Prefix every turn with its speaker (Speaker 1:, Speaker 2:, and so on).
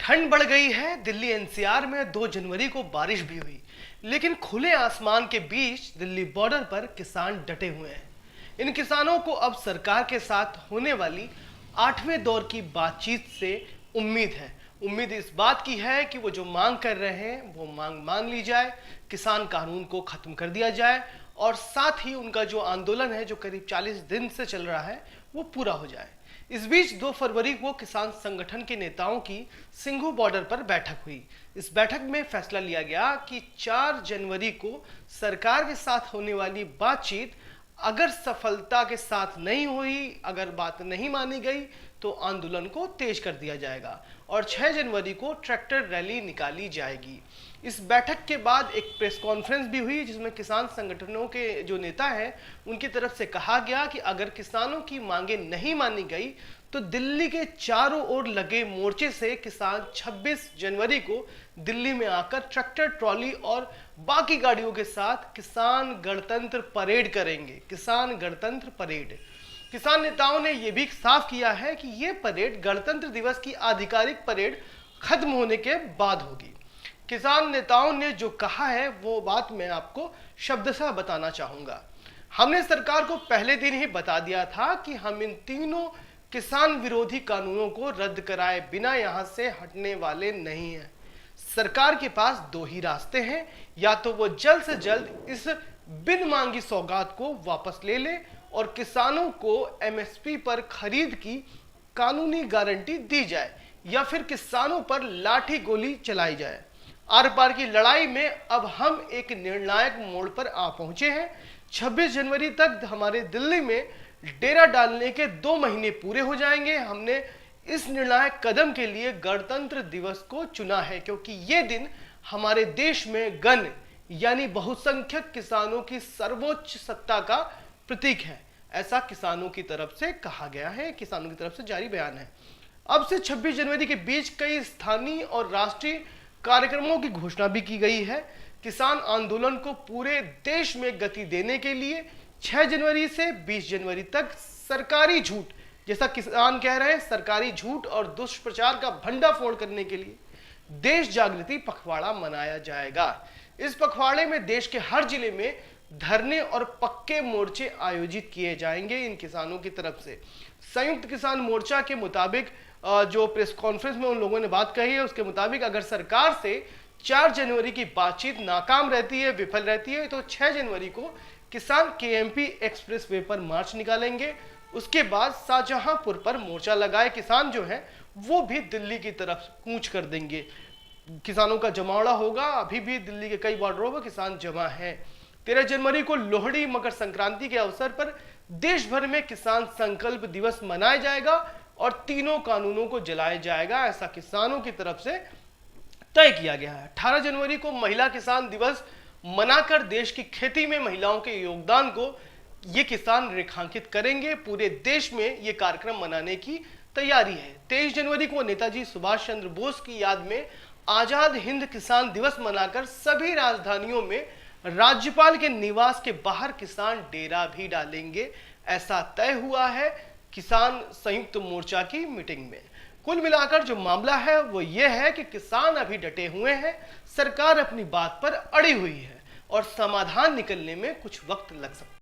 Speaker 1: ठंड बढ़ गई है। दिल्ली एनसीआर में 2 जनवरी को बारिश भी हुई, लेकिन खुले आसमान के बीच दिल्ली बॉर्डर पर किसान डटे हुए हैं। इन किसानों को अब सरकार के साथ होने वाली 8वें दौर की बातचीत से उम्मीद है। उम्मीद इस बात की है कि वो जो मांग कर रहे हैं वो मांग मान ली जाए, किसान कानून को खत्म कर दिया जाए और साथ ही उनका जो आंदोलन है जो करीब 40 दिन से चल रहा है वो पूरा हो जाए। इस बीच 2 फरवरी को किसान संगठन के नेताओं की सिंघू बॉर्डर पर बैठक हुई। इस बैठक में फैसला लिया गया कि 4 जनवरी को सरकार के साथ होने वाली बातचीत अगर सफलता के साथ नहीं हुई, अगर बात नहीं मानी गई तो आंदोलन को तेज कर दिया जाएगा और 6 जनवरी को ट्रैक्टर रैली निकाली जाएगी। इस बैठक के बाद एक प्रेस कॉन्फ्रेंस भी हुई जिसमें किसान संगठनों के जो नेता हैं उनकी तरफ से कहा गया कि अगर किसानों की मांगे नहीं मानी गई तो दिल्ली के चारों ओर लगे मोर्चे से किसान 26 जनवरी को दिल्ली में आकर ट्रैक्टर ट्रॉली और बाकी गाड़ियों के साथ किसान गणतंत्र परेड करेंगे। किसान गणतंत्र परेड। किसान नेताओं ने यह भी साफ किया है कि यह परेड गणतंत्र दिवस की आधिकारिक परेड खत्म होने के बाद होगी। किसान नेताओं ने जो कहा है वो बात मैं आपको शब्दशः बताना चाहूंगा। हमने सरकार को पहले दिन ही बता दिया था कि हम इन तीनों किसान विरोधी कानूनों को रद्द कराए बिना यहां से हटने वाले नहीं हैं। सरकार के पास 2 ही रास्ते हैं, या तो वो जल्द से जल्द इस बिन मांगी सौगात को वापस ले ले और किसानों को एमएसपी पर खरीद की कानूनी गारंटी दी जाए, या फिर किसानों पर लाठी गोली चलाई जाए। आर पार की लड़ाई में अब हम एक निर्णायक मोड़ पर आ पहुंचे हैं। 26 जनवरी तक हमारे दिल्ली में डेरा डालने के 2 महीने पूरे हो जाएंगे। हमने इस निर्णायक कदम के लिए गणतंत्र दिवस को चुना है क्योंकि ये दिन हमारे देश में गण यानी बहुसंख्यक किसानों की सर्वोच्च सत्ता का प्रतीक है। ऐसा किसानों की तरफ से कहा गया है, किसानों की तरफ से जारी बयान है। अब से 26 जनवरी के बीच कई स्थानीय और राष्ट्रीय कार्यक्रमों की घोषणा भी की गई है। किसान आंदोलन को पूरे देश में गति देने के लिए 6 जनवरी से 20 जनवरी तक सरकारी झूठ, जैसा किसान कह रहे हैं, सरकारी झूठ और दुष्प्रचार का भंडाफोड़ करने के लिए देश जागृति पखवाड़ा मनाया जाएगा। इस पखवाड़े में देश के हर जिले में धरने और पक्के मोर्चे आयोजित किए जाएंगे। इन किसानों की तरफ से संयुक्त किसान मोर्चा के मुताबिक जो प्रेस कॉन्फ्रेंस में उन लोगों ने बात कही है उसके मुताबिक अगर सरकार से 4 जनवरी की बातचीत नाकाम रहती है, विफल रहती है, तो 6 जनवरी को किसान केएमपी एक्सप्रेस वे पर मार्च निकालेंगे। उसके बाद शाहजहांपुर पर मोर्चा लगाए किसान जो है वो भी दिल्ली की तरफ कूच कर देंगे। किसानों का जमावड़ा होगा। अभी भी दिल्ली के कई बॉर्डरों पर किसान जमा है। 13 जनवरी को लोहड़ी मकर संक्रांति के अवसर पर देश भर में किसान संकल्प दिवस मनाया जाएगा और तीनों कानूनों को जलाया जाएगा, ऐसा किसानों की तरफ से तय किया गया है। 18 जनवरी को महिला किसान दिवस मनाकर देश की खेती में महिलाओं के योगदान को ये किसान रेखांकित करेंगे। पूरे देश में ये कार्यक्रम मनाने की तैयारी है। 23 जनवरी को नेताजी सुभाष चंद्र बोस की याद में आजाद हिंद किसान दिवस मनाकर सभी राजधानियों में राज्यपाल के निवास के बाहर किसान डेरा भी डालेंगे, ऐसा तय हुआ है किसान संयुक्त मोर्चा की मीटिंग में। कुल मिलाकर जो मामला है वो ये है कि किसान अभी डटे हुए हैं, सरकार अपनी बात पर अड़ी हुई है और समाधान निकलने में कुछ वक्त लग सकता है।